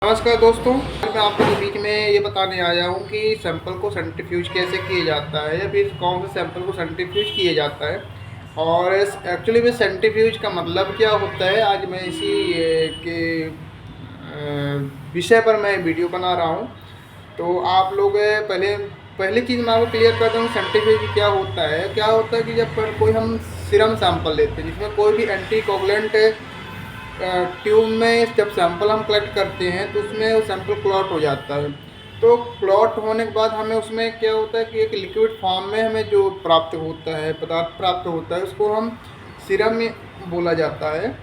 नमस्कार दोस्तों, मैं आपको बीच में ये बताने आया हूँ कि सैंपल को सेंट्रीफ्यूज कैसे किया जाता है या फिर कौन से सैंपल को सेंट्रीफ्यूज किया जाता है और एक्चुअली में सेंट्रीफ्यूज का मतलब क्या होता है। आज मैं इसी के विषय पर मैं वीडियो बना रहा हूँ। तो आप लोग पहली चीज़ मैं आपको क्लियर कर दूँ, सेंट्रीफ्यूज क्या होता है कि जब कोई हम सीरम सैंपल लेते हैं जिसमें कोई भी एंटी कोगुलेंट ट्यूब में जब सैंपल हम कलेक्ट करते हैं तो उसमें वो सैंपल क्लॉट हो जाता है। तो क्लॉट होने के बाद हमें उसमें क्या होता है कि एक लिक्विड फॉर्म में हमें जो प्राप्त होता है, पदार्थ प्राप्त होता है, उसको हम सीरम में बोला जाता है।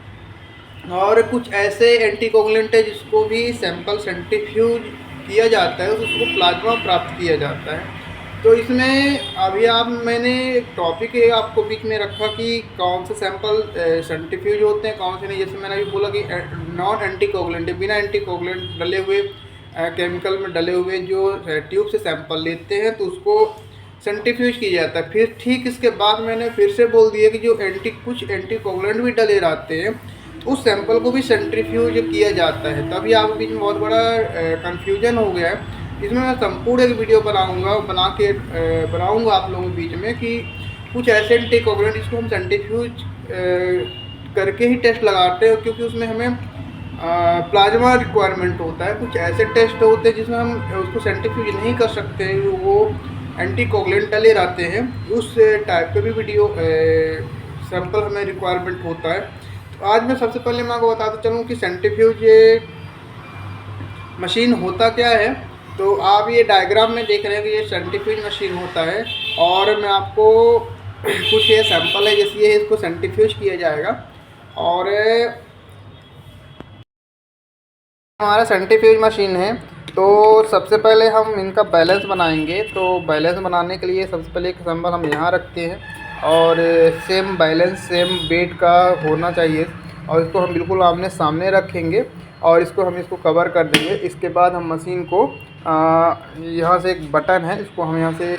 और कुछ ऐसे एंटीकोगुलेंट है जिसको भी सैंपल सेंट्रीफ्यूज किया जाता है, उसको प्लाज्मा प्राप्त किया जाता है। तो इसमें अभी मैंने एक टॉपिक आपको बीच में रखा कि कौन से सैंपल सेंट्रीफ्यूज होते हैं, कौन से नहीं। जैसे मैंने अभी बोला कि नॉन एंटीकोगुलेंट, बिना एंटीकोगुलेंट डले हुए केमिकल में डले हुए जो ट्यूब से सैंपल लेते हैं तो उसको सेंट्रीफ्यूज किया जाता है। फिर ठीक इसके बाद मैंने फिर से बोल दिया कि जो कुछ एंटीकोगुलेंट भी डले रहते हैं तो उस सैंपल को भी सेंट्रीफ्यूज किया जाता है। तभी आपके बीच में बहुत बड़ा कन्फ्यूजन हो गया है। इसमें मैं संपूर्ण एक वीडियो बनाऊंगा आप लोगों के बीच में कि कुछ ऐसे एंटीकोगुलेंट जिसको हम सेंट्रीफ्यूज करके ही टेस्ट लगाते हैं, क्योंकि उसमें हमें प्लाज्मा रिक्वायरमेंट होता है। कुछ ऐसे टेस्ट होते हैं जिसमें हम उसको सेंट्रीफ्यूज नहीं कर सकते हैं, वो एंटीकोगुलेंट डले रहते हैं। उस टाइप के भी वीडियो सैंपल हमें रिक्वायरमेंट होता है। तो आज मैं सबसे पहले मैं आपको बताता चलूँ कि सेंट्रीफ्यूज मशीन होता क्या है। तो आप ये डायग्राम में देख रहे हैं कि ये सेंट्रीफ्यूज मशीन होता है और मैं आपको कुछ ये सैंपल है जैसे ये इसको सेंट्रीफ्यूज किया जाएगा। और हमारा सेंट्रीफ्यूज मशीन है। तो सबसे पहले हम इनका बैलेंस बनाएंगे। तो बैलेंस बनाने के लिए सबसे पहले एक सैंपल हम यहाँ रखते हैं और सेम बैलेंस सेम वेट का होना चाहिए और इसको हम बिल्कुल आमने सामने रखेंगे और इसको कवर कर देंगे। इसके बाद हम मशीन को यहाँ से एक बटन है, इसको हम यहाँ से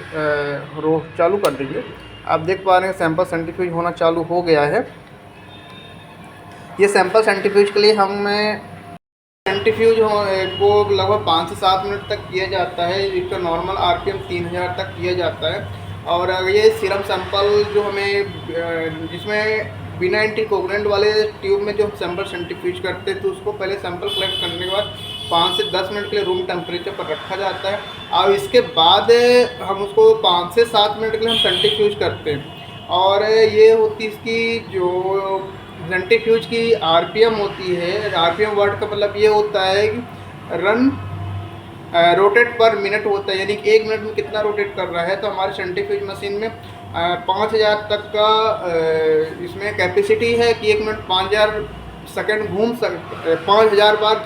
रो चालू कर देंगे। आप देख पा रहे हैं सैंपल सेंट्रीफ्यूज होना चालू हो गया है। ये सैंपल सेंट्रीफ्यूज के लिए हमें सेंट्रीफ्यूज को लगभग 5 से 7 मिनट तक किया जाता है। इसका नॉर्मल आरपीएम 3000 तक किया जाता है। और ये सीरम सैंपल जो हमें जिसमें बिना एंटीकोगुलेंट वाले ट्यूब में जो सैंपल सेंट्रीफ्यूज करते हैं तो उसको पहले सैंपल कलेक्ट करने के बाद 5 से 10 मिनट के लिए रूम टेम्परेचर पर रखा जाता है और इसके बाद हम उसको 5 से 7 मिनट के लिए हम सेंट्रीफ्यूज करते हैं। और ये होती इसकी जो सेंट्रीफ्यूज की आरपीएम होती है। आरपीएम वर्ड का मतलब ये होता है कि रन रोटेट पर मिनट होता है, यानी कि 1 मिनट में कितना रोटेट कर रहा है। तो हमारे सेंट्रीफ्यूज मशीन में 5000 तक का इसमें कैपेसिटी है कि 1 मिनट 5000 सेकेंड 5000 बार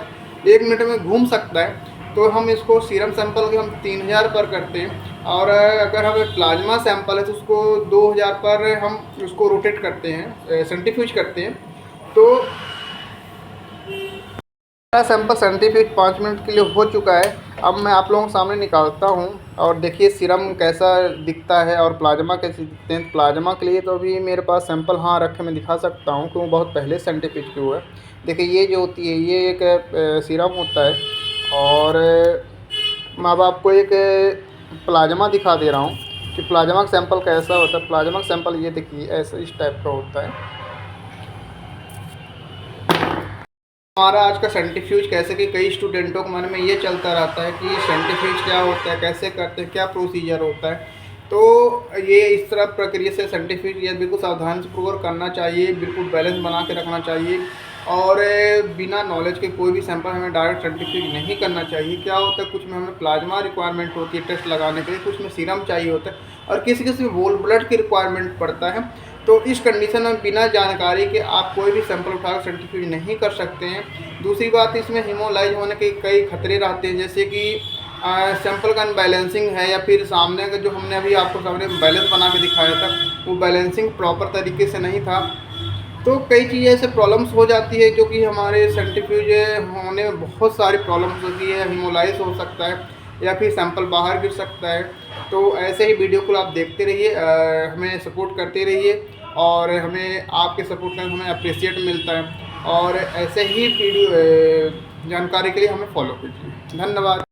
1 मिनट में घूम सकता है। तो हम इसको सीरम सैंपल के हम 3000 पर करते हैं और अगर हमें प्लाज्मा सैंपल है तो उसको 2000 पर हम उसको रोटेट करते हैं, सेंट्रीफ्यूज करते हैं। तो सैंपल सेंट्रीफ्यूज 5 मिनट के लिए हो चुका है। अब मैं आप लोगों के सामने निकालता हूं और देखिए सीरम कैसा दिखता है और प्लाज्मा कैसे दिखते हैं। प्लाज्मा के लिए तो अभी मेरे पास सैंपल हाँ रखे मैं दिखा सकता हूं कि वो बहुत पहले सेंट्रीफ्यूज किया हुआ है। देखिए ये जो होती है ये एक सीरम होता है और मैं अब आपको एक प्लाज्मा दिखा दे रहा हूँ कि प्लाज्मा का सैंपल कैसा होता है। प्लाज्मा का सैंपल ये देखिए ऐसा इस टाइप का होता है। हमारा आज का सेंट्रीफ्यूज कैसे कि कई स्टूडेंटों के मन में ये चलता रहता है कि सेंट्रीफ्यूज क्या होता है, कैसे करते हैं, क्या प्रोसीजर होता है। तो ये इस तरह प्रक्रिया से सेंट्रीफ्यूज ये बिल्कुल सावधानी से पूर्वक करना चाहिए, बिल्कुल बैलेंस बना के रखना चाहिए और बिना नॉलेज के कोई भी सैंपल हमें डायरेक्ट सेंट्रीफ्यूज नहीं करना चाहिए। क्या होता है कुछ में हमें प्लाज्मा रिक्वायरमेंट होती है टेस्ट लगाने के लिए, कुछ में सीरम चाहिए होता है और किसी किसी में होल ब्लड की रिक्वायरमेंट पड़ता है। तो इस कंडीशन में बिना जानकारी के आप कोई भी सैंपल उठाकर सेंट्रीफ्यूज नहीं कर सकते हैं। दूसरी बात इसमें हीमोलाइज होने के कई खतरे रहते हैं, जैसे कि सैंपल का अनबैलेंसिंग है या फिर सामने का जो हमने अभी आपको सामने बैलेंस बना के दिखाया था वो बैलेंसिंग प्रॉपर तरीके से नहीं था। तो कई चीज़ें ऐसे प्रॉब्लम्स हो जाती है जो कि हमारे सेंट्रीफ्यूज होने में बहुत सारी प्रॉब्लम्स होती है। हीमोलाइज हो सकता है या फिर सैंपल बाहर गिर सकता है। तो ऐसे ही वीडियो को आप देखते रहिए, हमें सपोर्ट करते रहिए और हमें आपके सपोर्ट का हमें अप्रिसिएट मिलता है। और ऐसे ही वीडियो जानकारी के लिए हमें फॉलो कीजिए। धन्यवाद।